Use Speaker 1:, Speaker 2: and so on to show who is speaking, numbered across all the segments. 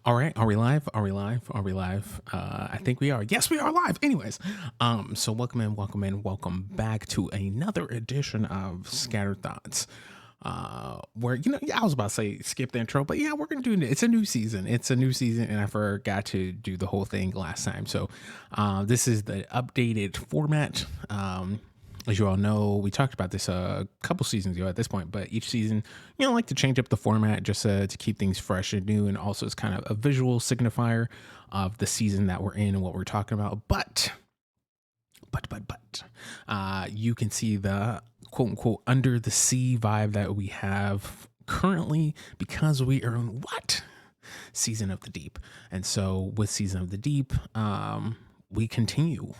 Speaker 1: All right, are we live? Are we live? Are we live? I think we are. Yes, we are live. Anyways, so welcome back to another edition of Scattered Thoughts. Where yeah, I was about to say skip the intro, but yeah, we're gonna do it. It's a new season. It's a new season, and I forgot to do the whole thing last time. So, this is the updated format. As you all know, we talked about this a couple seasons ago at this point, but each season, like to change up the format just to keep things fresh and new. And also, it's kind of a visual signifier of the season that we're in and what we're talking about. But, you can see the quote unquote under the sea vibe that we have currently because we are in what? Season of the Deep. And so with Season of the Deep, we continue.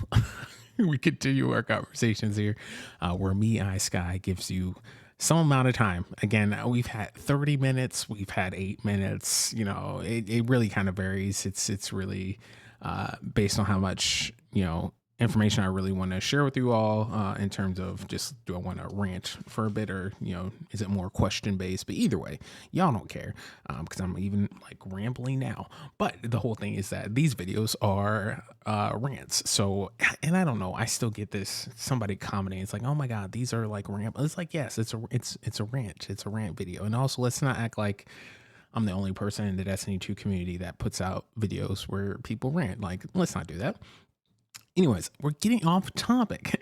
Speaker 1: We continue our conversations here, where me, I Sky, gives you some amount of time. Again, we've had 30 minutes, we've had 8 minutes. It really kind of varies. It's really based on how much information I really want to share with you all, in terms of just, do I want to rant for a bit, or is it more question based? But either way, y'all don't care, because I'm even like rambling now. But the whole thing is that these videos are rants. So, and I don't know, I still get this, somebody commenting, it's like, oh my god, these are like rant. It's like, yes, it's a rant. It's a rant video. And also, let's not act like I'm the only person in the Destiny 2 community that puts out videos where people rant. Like, let's not do that. Anyways, we're getting off topic.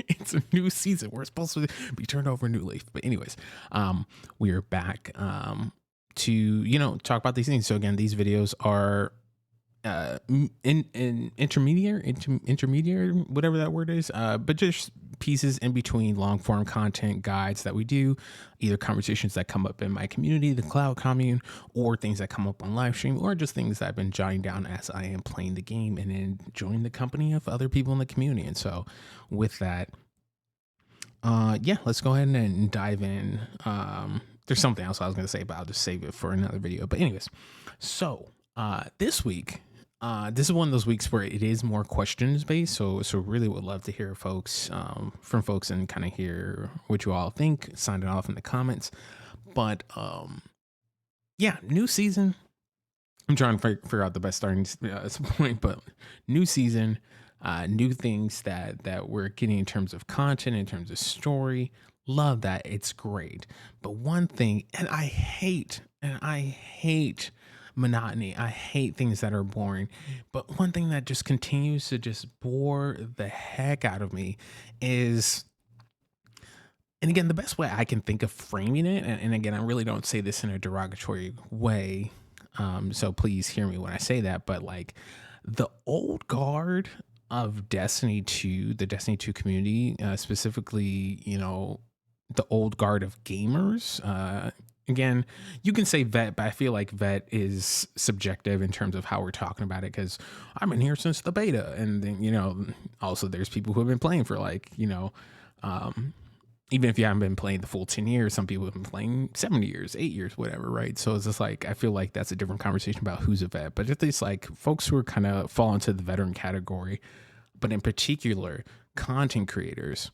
Speaker 1: It's a new season. We're supposed to be turned over a new leaf. But anyways, we're back to talk about these things. So again, these videos are intermediary, whatever that word is, but just pieces in between long form content guides that we do, either conversations that come up in my community, the cloud commune, or things that come up on live stream, or just things that I've been jotting down as I am playing the game and enjoying the company of other people in the community. And so with that, let's go ahead and dive in. There's something else I was going to say, but I'll just save it for another video. But anyways, so this week, this is one of those weeks where it is more questions based. So really would love to hear from folks and kind of hear what you all think. Sign it off in the comments. But new season. I'm trying to figure out the best starting point, but new season, new things that we're getting in terms of content, in terms of story. Love that. It's great. But one thing, and I hate monotony. I hate things that are boring. But one thing that just continues to just bore the heck out of me is, and again, the best way I can think of framing it, and again, I really don't say this in a derogatory way, so please hear me when I say that, but like the old guard of Destiny 2, the Destiny 2 community, specifically, the old guard of gamers, again, you can say vet, but I feel like vet is subjective in terms of how we're talking about it, because I'm in here since the beta. And then, also there's people who have been playing for like, even if you haven't been playing the full 10 years, some people have been playing 7 years, 8 years, whatever, right? So it's just like, I feel like that's a different conversation about who's a vet. But if it's like folks who are kind of fall into the veteran category, but in particular, content creators,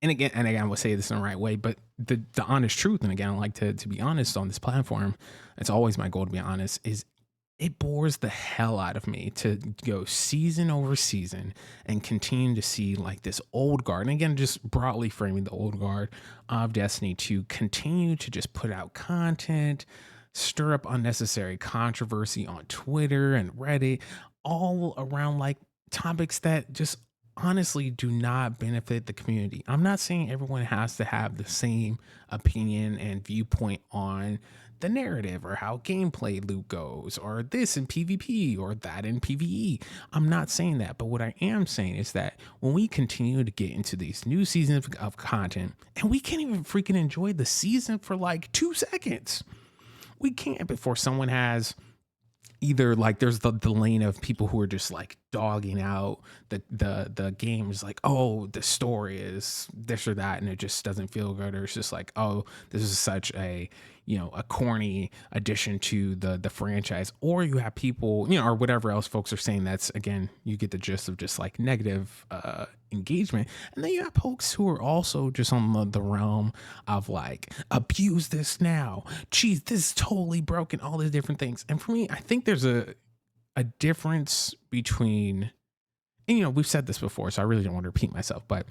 Speaker 1: and again, I will say this in the right way, but the honest truth, and again, I like to be honest on this platform. It's always my goal to be honest. Is it bores the hell out of me to go season over season and continue to see like this old guard, and again, just broadly framing the old guard of Destiny to continue to just put out content, stir up unnecessary controversy on Twitter and Reddit, all around like topics that just honestly do not benefit the community. I'm not saying everyone has to have the same opinion and viewpoint on the narrative or how gameplay loop goes, or this in PvP or that in PvE. I'm not saying that, but what I am saying is that when we continue to get into these new seasons of content, and we can't even freaking enjoy the season for like 2 seconds, we can't before someone has either like there's the lane of people who are just like dogging out the game, is like, oh, the story is this or that and it just doesn't feel good, or it's just like, oh, this is such a a corny addition to the franchise, or you have people, or whatever else folks are saying. That's, again, you get the gist of just like negative engagement. And then you have folks who are also just on the realm of like, abuse this now, geez, this is totally broken, all these different things. And for me, I think there's a difference between, and we've said this before, so I really don't want to repeat myself, but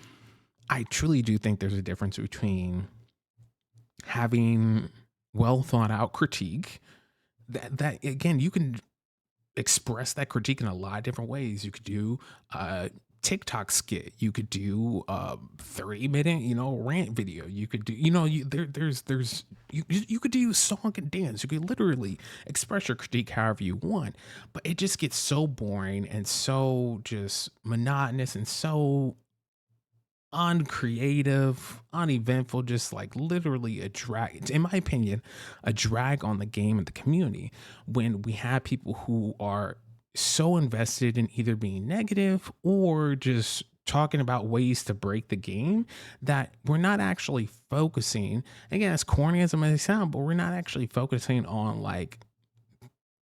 Speaker 1: I truly do think there's a difference between having well thought out critique that again, you can express that critique in a lot of different ways. You could do a TikTok skit, you could do a 30-minute, rant video, you could do, there's you could do song and dance, you could literally express your critique however you want, but it just gets so boring and so just monotonous and so uncreative, uneventful, just like literally a drag, in my opinion, a drag on the game and the community, when we have people who are so invested in either being negative or just talking about ways to break the game that we're not actually focusing, again, as corny as it may sound, but we're not actually focusing on like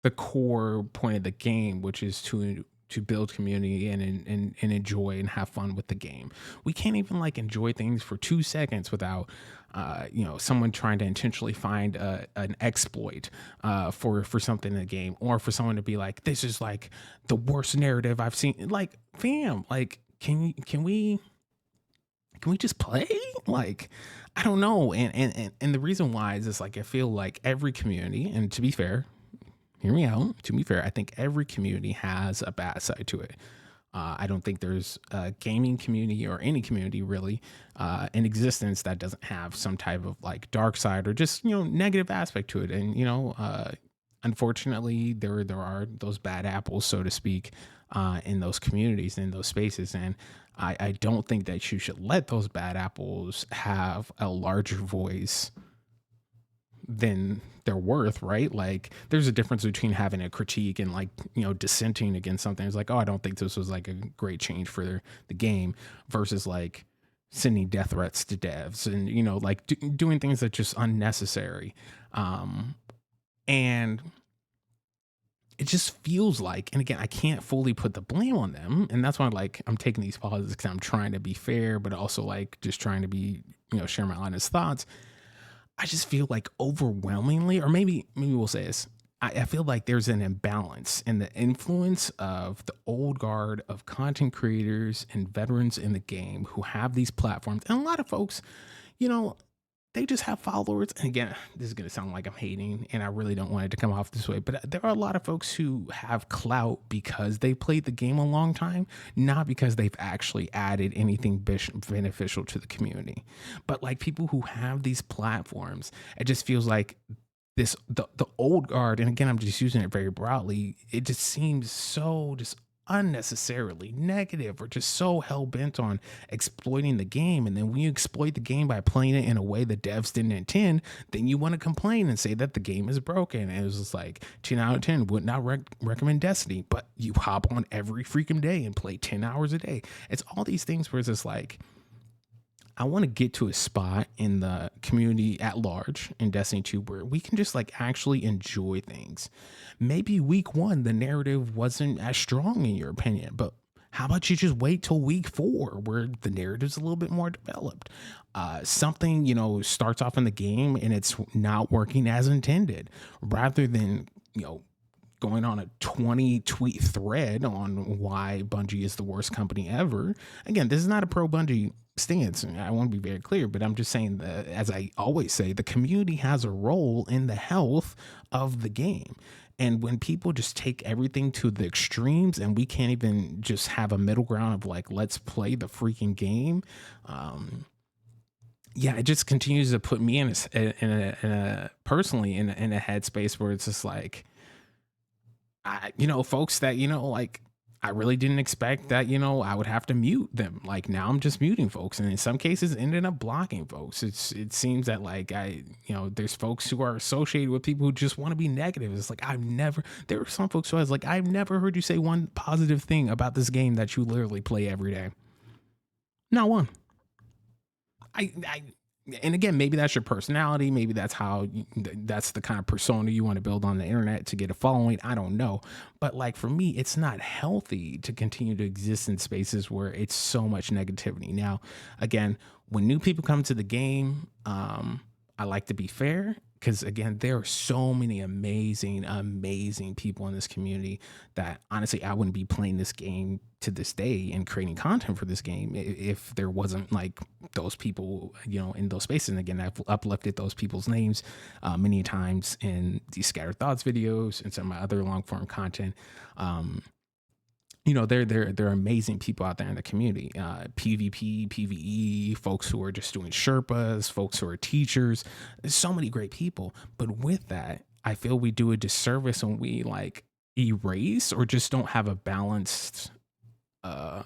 Speaker 1: the core point of the game, which is to build community and enjoy and have fun with the game. We can't even like enjoy things for 2 seconds without someone trying to intentionally find an exploit for something in the game, or for someone to be like, this is like the worst narrative I've seen. Like, fam, like, can we just play? Like, I don't know. And the reason why is this, like, I feel like every community, and to be fair, hear me out. To be fair, I think every community has a bad side to it. I don't think there's a gaming community or any community really in existence that doesn't have some type of like dark side or just negative aspect to it. And unfortunately, there are those bad apples, so to speak, in those communities, in those spaces, and I don't think that you should let those bad apples have a larger voice than they're worth, right? Like, there's a difference between having a critique and like, dissenting against something. It's like, oh, I don't think this was like a great change for the game, versus like sending death threats to devs and, like doing things that just unnecessary. And it just feels like, and again, I can't fully put the blame on them. And that's why like I'm taking these pauses, because I'm trying to be fair, but also like just trying to be, share my honest thoughts. I just feel like overwhelmingly, or maybe we'll say this, I feel like there's an imbalance in the influence of the old guard of content creators and veterans in the game who have these platforms. And a lot of folks, they just have followers. And again, this is going to sound like I'm hating, and I really don't want it to come off this way, but there are a lot of folks who have clout because they played the game a long time, not because they've actually added anything beneficial to the community. But like people who have these platforms, it just feels like the old guard, and again, I'm just using it very broadly, it just seems so just unnecessarily negative, or just so hell-bent on exploiting the game. And then when you exploit the game by playing it in a way the devs didn't intend, then you want to complain and say that the game is broken. And it was just like 10 out of 10 would not recommend Destiny, but you hop on every freaking day and play 10 hours a day. It's all these things where it's just like, I want to get to a spot in the community at large in Destiny 2 where we can just like actually enjoy things. Maybe week 1, the narrative wasn't as strong in your opinion, but how about you just wait till week 4 where the narrative's a little bit more developed? Something, starts off in the game and it's not working as intended, rather than, going on a 20 tweet thread on why Bungie is the worst company ever. Again, this is not a pro Bungie stance. I want to be very clear, but I'm just saying that, as I always say, the community has a role in the health of the game. And when people just take everything to the extremes and we can't even just have a middle ground of like, let's play the freaking game. It just continues to put me in a personally in a headspace where it's just like, folks that, like, I really didn't expect that, I would have to mute them. Like, now I'm just muting folks. And in some cases ended up blocking folks. It seems that like there's folks who are associated with people who just want to be negative. It's like, there are some folks who I was like, I've never heard you say one positive thing about this game that you literally play every day. Not one. I and again, maybe that's your personality. Maybe that's that's the kind of persona you want to build on the internet to get a following. I don't know. But like for me, it's not healthy to continue to exist in spaces where it's so much negativity. Now, again, when new people come to the game, I like to be fair because again, there are so many amazing people in this community that honestly, I wouldn't be playing this game to this day and creating content for this game if there wasn't like those people, in those spaces. And again, I've uplifted those people's names many times in these scattered thoughts videos and some of my other long form content. Um, they're amazing people out there in the community. PvP, PvE, folks who are just doing Sherpas, folks who are teachers. There's so many great people. But with that, I feel we do a disservice when we like erase or just don't have a balanced uh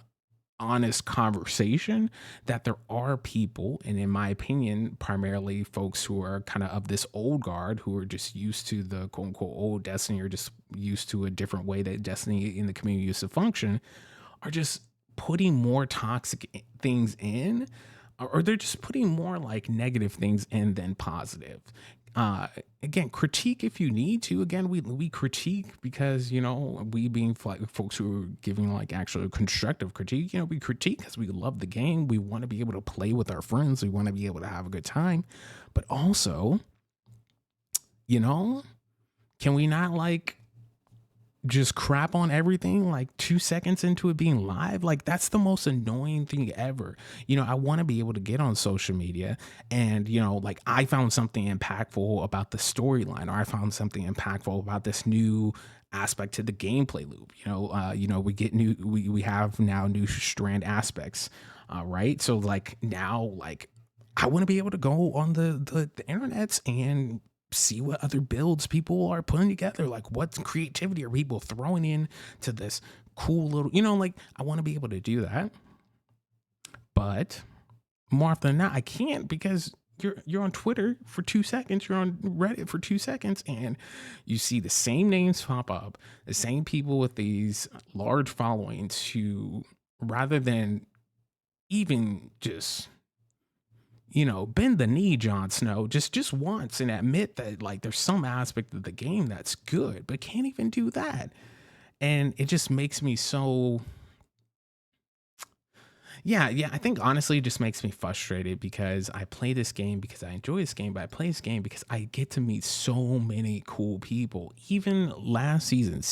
Speaker 1: honest conversation that there are people, and in my opinion primarily folks who are kind of this old guard, who are just used to the quote unquote old Destiny, or just used to a different way that Destiny in the community used to function, are just putting more toxic things in, or they're just putting more like negative things in than positive. uh Again, critique if you need to. Again, we critique because we being like folks who are giving like actual constructive critique, we critique because we love the game, we want to be able to play with our friends, we want to be able to have a good time. But also, you know can we not like just crap on everything like 2 seconds into it being live? Like, that's the most annoying thing ever. I want to be able to get on social media and, like, I found something impactful about the storyline, or I found something impactful about this new aspect to the gameplay loop. We get we have now new strand aspects, right? So like now, like, I want to be able to go on the internets and see what other builds people are putting together. Like, what creativity are people throwing in to this cool little, like, I want to be able to do that. But more often than not, I can't, because you're on Twitter for 2 seconds, you're on Reddit for 2 seconds, and you see the same names pop up, the same people with these large followings who, rather than even just bend the knee, Jon Snow, just once, and admit that like there's some aspect of the game that's good, but can't even do that. And it just makes me so, yeah, I think honestly it just makes me frustrated, because I play this game because I enjoy this game, but I play this game because I get to meet so many cool people. Even last season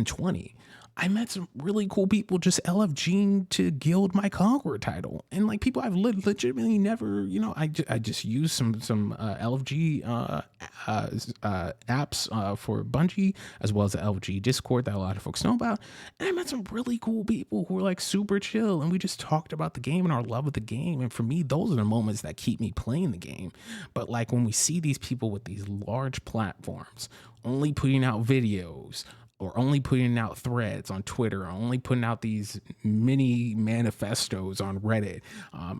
Speaker 1: 20, I met some really cool people just LFGing to guild my Conqueror title, and like people I've legitimately never, I just use some LFG apps for Bungie, as well as the LFG Discord that a lot of folks know about. And I met some really cool people who were like super chill, and we just talked about the game and our love of the game. And for me, those are the moments that keep me playing the game. But like when we see these people with these large platforms only putting out videos, or only putting out threads on Twitter, or only putting out these mini manifestos on Reddit,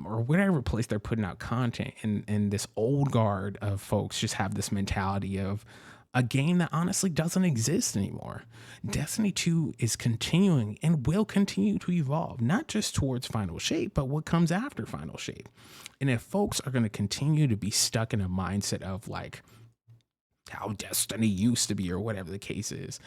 Speaker 1: or whatever place they're putting out content, and this old guard of folks just have this mentality of a game that honestly doesn't exist anymore. Destiny 2 is continuing and will continue to evolve, not just towards Final Shape, but what comes after Final Shape. And if folks are going to continue to be stuck in a mindset of like how Destiny used to be, or whatever the case is,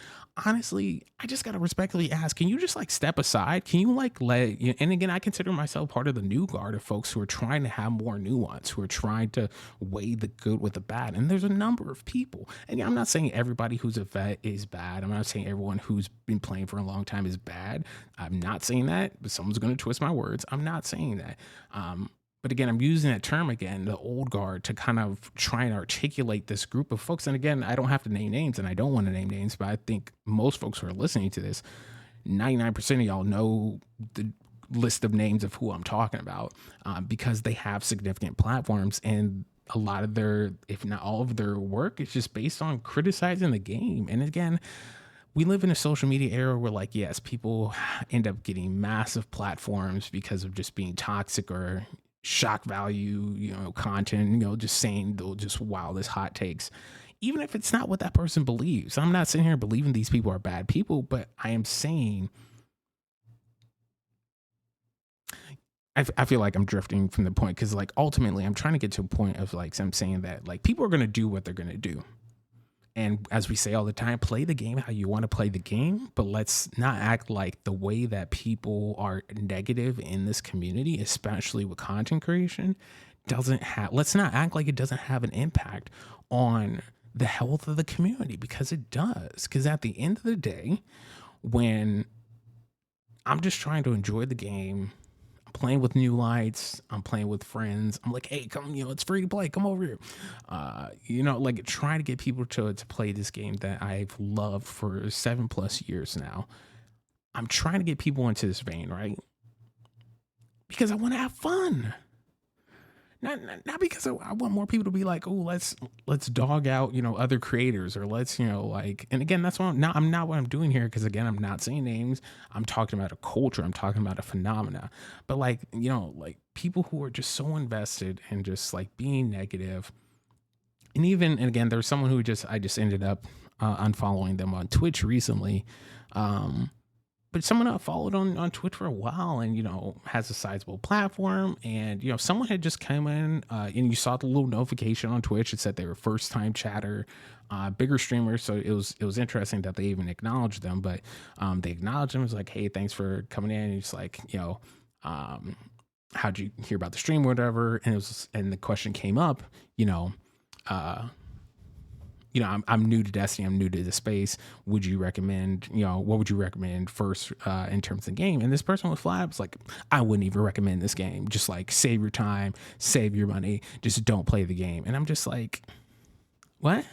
Speaker 1: honestly, I just gotta respectfully ask, can you just like step aside? Can you like and again, I consider myself part of the new guard of folks who are trying to have more nuance, who are trying to weigh the good with the bad. And there's a number of people, and I'm not saying everybody who's a vet is bad. I'm not saying everyone who's been playing for a long time is bad. I'm not saying that, but someone's gonna twist my words. I'm not saying that. But again, I'm using that term again, the old guard, to kind of try and articulate this group of folks. And again, I don't have to name names, and I don't want to name names, but I think most folks who are listening to this, 99% of y'all know the list of names of who I'm talking about, because they have significant platforms, and a lot of their, if not all of their work, is just based on criticizing the game. And again, we live in a social media era where, like, yes, people end up getting massive platforms because of just being toxic or shock value, content, just saying they'll just wildest hot takes, even if it's not what that person believes. I'm not sitting here believing these people are bad people, but I am saying I feel like I'm drifting from the point because like ultimately I'm trying to get to a point of like I'm saying that like people are going to do what they're going to do. And as we say all the time, play the game how you want to play the game, but let's not act like the way that people are negative in this community, especially with content creation, doesn't have, let's not act like it doesn't have an impact on the health of the community, because it does. Because at the end of the day, when I'm just trying to enjoy the game, playing with new lights, I'm playing with friends, I'm like, hey, come, it's free to play, come over here. Like trying to get people to play this game that I've loved for 7+ years now. I'm trying to get people into this vein, right? Because I want to have fun. Not because I want more people to be like, oh, let's dog out, other creators, or let's, like, and again, that's what I'm not what I'm doing here. Cause again, I'm not saying names. I'm talking about a culture. I'm talking about a phenomena, but like, like people who are just so invested in just like being negative. And again, there's someone who I just ended up unfollowing them on Twitch recently. But someone I followed on Twitch for a while, and has a sizable platform, and someone had just come in, and you saw the little notification on Twitch. It said they were first time chatter, bigger streamer. So it was interesting that they even acknowledged them. But they acknowledged them. It was like, hey, thanks for coming in. And it's like, how'd you hear about the stream or whatever? And the question came up, uh I'm new to Destiny. I'm new to the space. Would you recommend, what would you recommend first in terms of the game? And this person was flat. Was like, I wouldn't even recommend this game. Just like save your time, save your money. Just don't play the game. And I'm just like, what?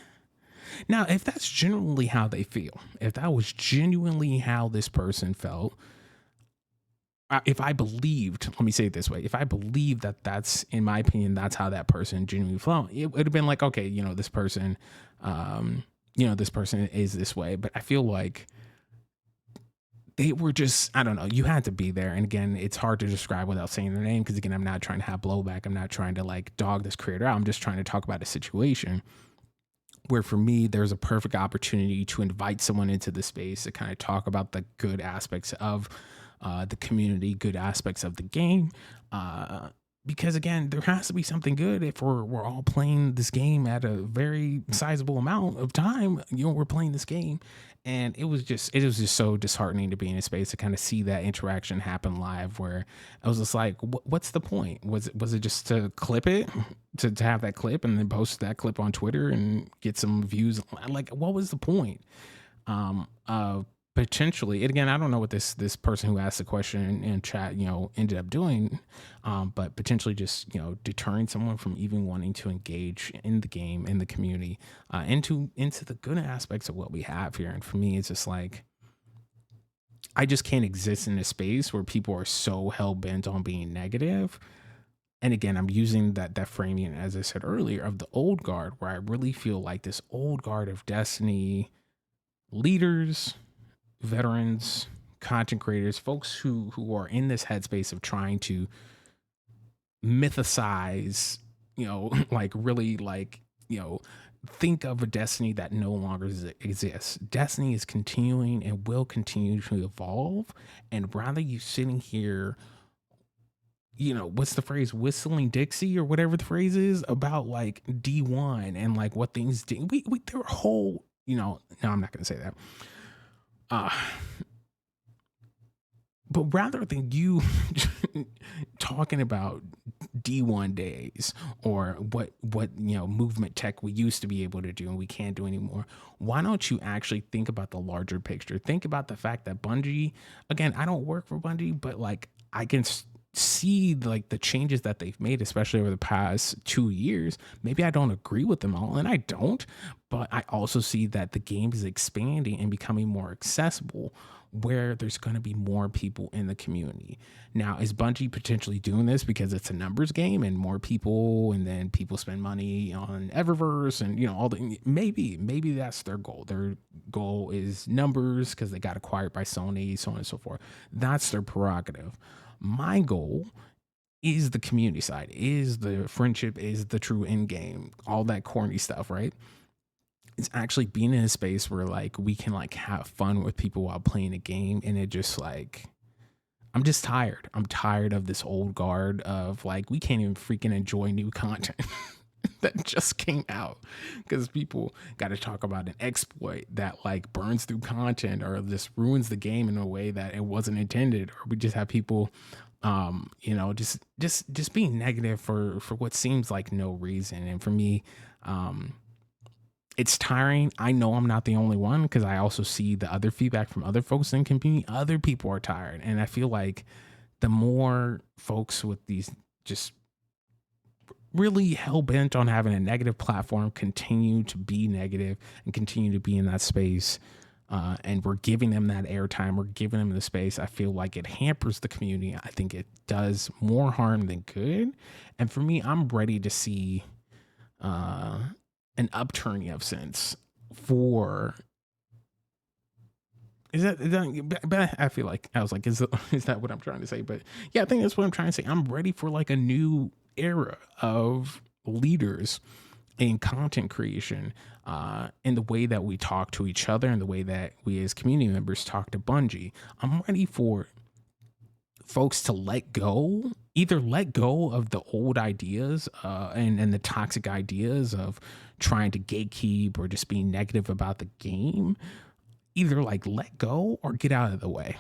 Speaker 1: Now, if that's genuinely how they feel, if that was genuinely how this person felt, if I believed, let me say it this way, if I believed that that's, in my opinion, that's how that person genuinely felt, it would have been like, okay, this person, this person is this way. But I feel like they were just, I don't know, you had to be there. And again, it's hard to describe without saying their name, because again, I'm not trying to have blowback. I'm not trying to like dog this creator out. I'm just trying to talk about a situation where for me, there's a perfect opportunity to invite someone into the space to kind of talk about the good aspects of the community, good aspects of the game. Because again, there has to be something good if we're all playing this game at a very sizable amount of time. We're playing this game, and it was just so disheartening to be in a space to kind of see that interaction happen live. Where I was just like, what's the point? Was it just to clip it, to have that clip and then post that clip on Twitter and get some views? Like, what was the point? Potentially, and again, I don't know what this person who asked the question in chat ended up doing, but potentially just deterring someone from even wanting to engage in the game, in the community, into the good aspects of what we have here. And for me, it's just like, I just can't exist in a space where people are so hell-bent on being negative. And again, I'm using that framing, as I said earlier, of the old guard, where I really feel like this old guard of Destiny leaders, veterans, content creators, folks who are in this headspace of trying to mythicize, like really like, think of a Destiny that no longer exists. Destiny is continuing and will continue to evolve. And rather you sitting here, what's the phrase, whistling Dixie or whatever the phrase is about like D1 and like what things do. There were whole, no, I'm not going to say that. But rather than you talking about D1 days or what movement tech we used to be able to do and we can't do anymore, why don't you actually think about the larger picture? Think about the fact that Bungie, again, I don't work for Bungie, but like I can see like the changes that they've made, especially over the past 2 years. Maybe I don't agree with them all, and I don't, but I also see that the game is expanding and becoming more accessible, where there's going to be more people in the community. Now, is Bungie potentially doing this because it's a numbers game and more people, and then people spend money on Eververse and all the, maybe that's their goal. Their goal is numbers because they got acquired by Sony, so on and so forth. That's their prerogative. My goal is the community side, is the friendship, is the true end game, all that corny stuff, right? It's actually being in a space where like we can like have fun with people while playing a game, and it just like, I'm just tired. I'm tired of this old guard of like, we can't even freaking enjoy new content that just came out because people got to talk about an exploit that like burns through content or just ruins the game in a way that it wasn't intended. Or we just have people, just being negative for what seems like no reason. And for me, um, it's tiring. I know I'm not the only one because I also see the other feedback from other folks in the community. Other people are tired. And I feel like the more folks with these just really hell bent on having a negative platform continue to be negative and continue to be in that space, and we're giving them that airtime, we're giving them the space, I feel like it hampers the community. I think it does more harm than good. And for me, I'm ready to see uh, an upturning of sense for but I feel like I was like, is that what I'm trying to say? But yeah, I think that's what I'm trying to say. I'm ready for like a new era of leaders in content creation, in the way that we talk to each other and the way that we as community members talk to Bungie. I'm ready for folks to either let go of the old ideas, and the toxic ideas of trying to gatekeep or just being negative about the game, either like let go or get out of the way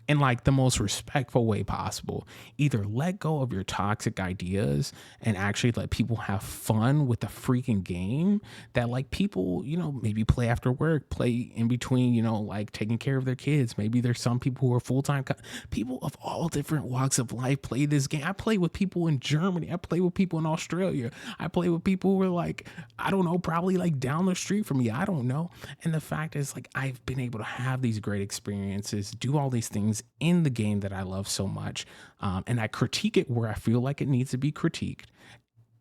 Speaker 1: in like the most respectful way possible. Either let go of your toxic ideas and actually let people have fun with the freaking game that like people, maybe play after work, play in between, like taking care of their kids. Maybe there's some people who are full-time people of all different walks of life play this game. I play with people in Germany. I play with people in Australia. I play with people who are like, I don't know, probably like down the street from me. I don't know. And the fact is like, I've been able to have these great experiences, do all these things in the game that I love so much. And I critique it where I feel like it needs to be critiqued.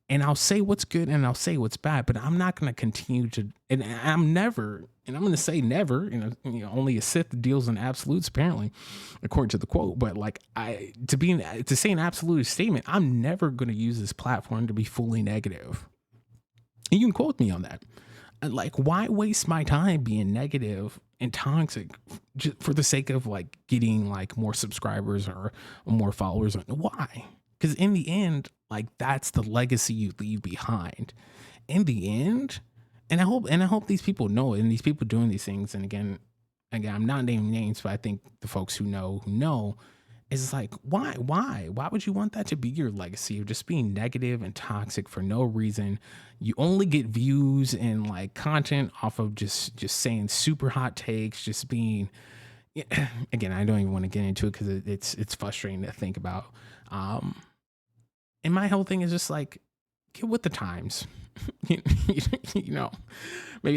Speaker 1: And I'll say what's good and I'll say what's bad, but I'm not going to continue to, and I'm going to say never, only a Sith deals in absolutes, apparently, according to the quote. But like to say an absolute statement, I'm never going to use this platform to be fully negative. And you can quote me on that. Like, why waste my time being negative and toxic just for the sake of like getting like more subscribers or more followers? Why? Because in the end, like that's the legacy you leave behind. In the end, and I hope these people know it, and these people doing these things. And again, I'm not naming names, but I think the folks who know is like, why would you want that to be your legacy of just being negative and toxic for no reason? You only get views and like content off of just saying super hot takes, just being, again, I don't even want to get into it because it's frustrating to think about. And my whole thing is just like, get with the times. Maybe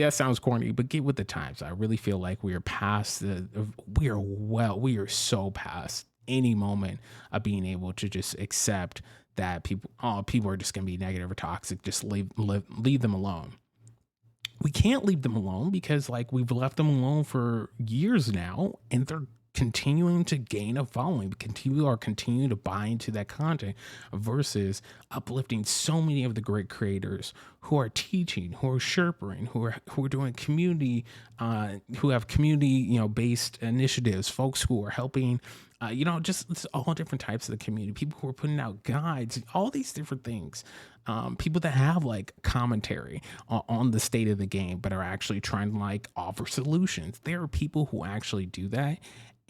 Speaker 1: that sounds corny, but get with the times. I really feel like we are past we are so past any moment of being able to just accept that people are just going to be negative or toxic. Just leave them alone. We can't leave them alone because like we've left them alone for years now, and they're continuing to gain a following, continue to buy into that content versus uplifting so many of the great creators who are teaching, who are sherpering, who are doing community, who have community, based initiatives, folks who are helping, just all different types of the community, people who are putting out guides, all these different things. People that have like commentary on the state of the game, but are actually trying to like offer solutions. There are people who actually do that.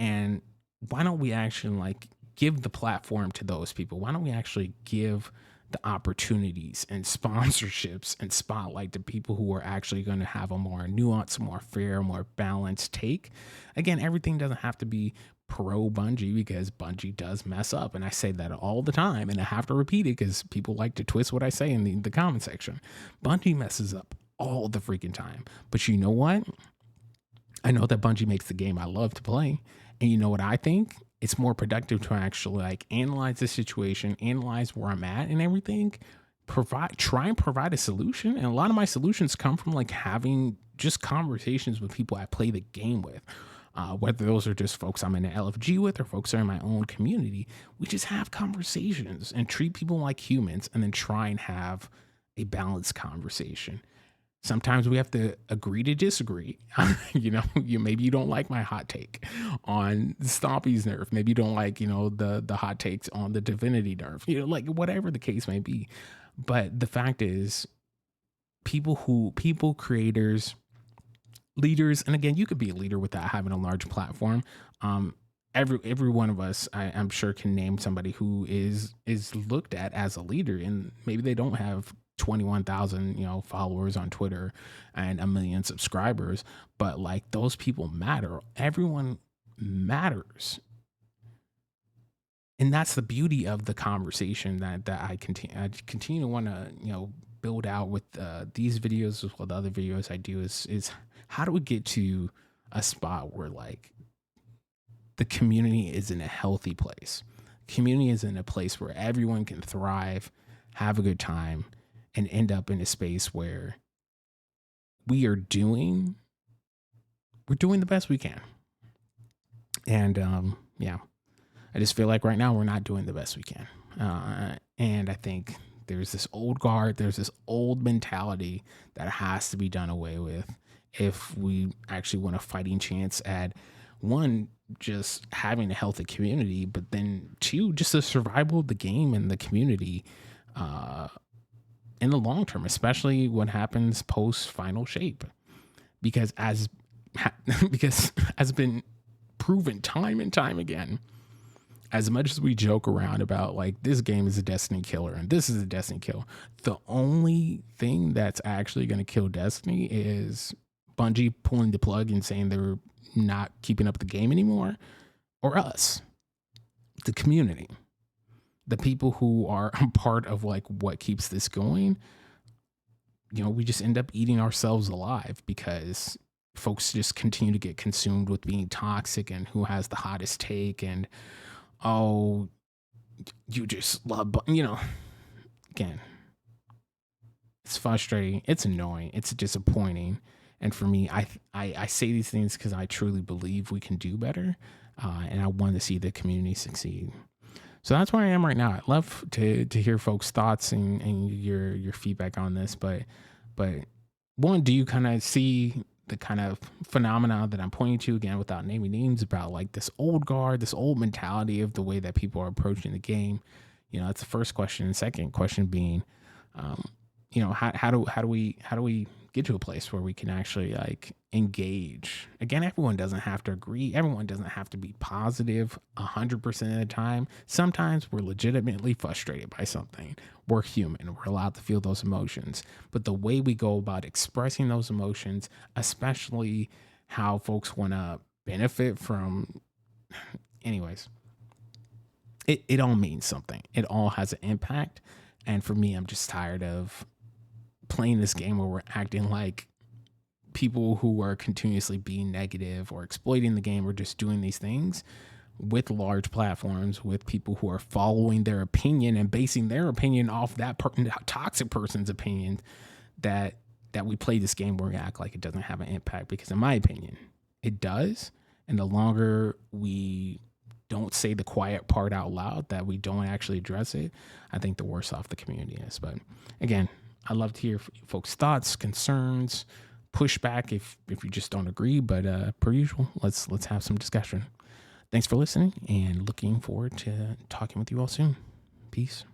Speaker 1: And why don't we actually like give the platform to those people? Why don't we actually give the opportunities and sponsorships and spotlight to people who are actually going to have a more nuanced, more fair, more balanced take? Again, everything doesn't have to be pro Bungie because Bungie does mess up. And I say that all the time, and I have to repeat it because people like to twist what I say in the comment section. Bungie messes up all the freaking time. But you know what? I know that Bungie makes the game I love to play. And you know what I think? It's more productive to actually like analyze the situation, analyze where I'm at and everything, try and provide a solution. And a lot of my solutions come from like having just conversations with people I play the game with. Whether those are just folks I'm in an LFG with or folks are in my own community, we just have conversations and treat people like humans and then try and have a balanced conversation. Sometimes we have to agree to disagree. Maybe you don't like my hot take on Stompy's nerf. Maybe you don't like, the hot takes on the Divinity nerf. Like whatever the case may be. But the fact is, people, creators, leaders, and again, you could be a leader without having a large platform. Um, every one of us, I'm sure, can name somebody who is looked at as a leader, and maybe they don't have 21,000 followers on Twitter and a million subscribers, but like those people matter. Everyone matters, and that's the beauty of the conversation that I continue to want to build out with these videos as well. The other videos I do is how do we get to a spot where like the community is in a healthy place. Community is in a place where everyone can thrive, have a good time, and end up in a space where we're doing the best we can. And yeah, I just feel like right now we're not doing the best we can. And I think there's this old guard, there's this old mentality that has to be done away with if we actually want a fighting chance at, one, just having a healthy community, but then two, just the survival of the game and the community in the long term, especially what happens post final shape. Because because has been proven time and time again, as much as we joke around about like this game is a Destiny killer and this is a Destiny kill, the only thing that's actually going to kill Destiny is Bungie pulling the plug and saying they're not keeping up the game anymore, or us, the community, the people who are part of like what keeps this going. We just end up eating ourselves alive because folks just continue to get consumed with being toxic and who has the hottest take, and oh, you just love, again, it's frustrating, it's annoying, it's disappointing. And for me, I say these things because I truly believe we can do better, and I want to see the community succeed. So that's where I am right now. I'd love to hear folks' thoughts and your feedback on this. But one, do you kind of see the kind of phenomena that I'm pointing to, again without naming names, about like this old guard, this old mentality of the way that people are approaching the game? That's the first question. And second question being, how do we get to a place where we can actually like engage? Again, everyone doesn't have to agree. Everyone doesn't have to be positive 100% of the time. Sometimes we're legitimately frustrated by something. We're human. We're allowed to feel those emotions. But the way we go about expressing those emotions, especially how folks want to benefit from, anyways, it all means something. It all has an impact. And for me, I'm just tired of playing this game where we're acting like people who are continuously being negative or exploiting the game or just doing these things with large platforms, with people who are following their opinion and basing their opinion off that toxic person's opinion, that we play this game where we act like it doesn't have an impact, because in my opinion, it does. And the longer we don't say the quiet part out loud, that we don't actually address it, I think the worse off the community is. But again, I'd love to hear folks' thoughts, concerns, pushback if you just don't agree. But per usual, let's have some discussion. Thanks for listening, and looking forward to talking with you all soon. Peace.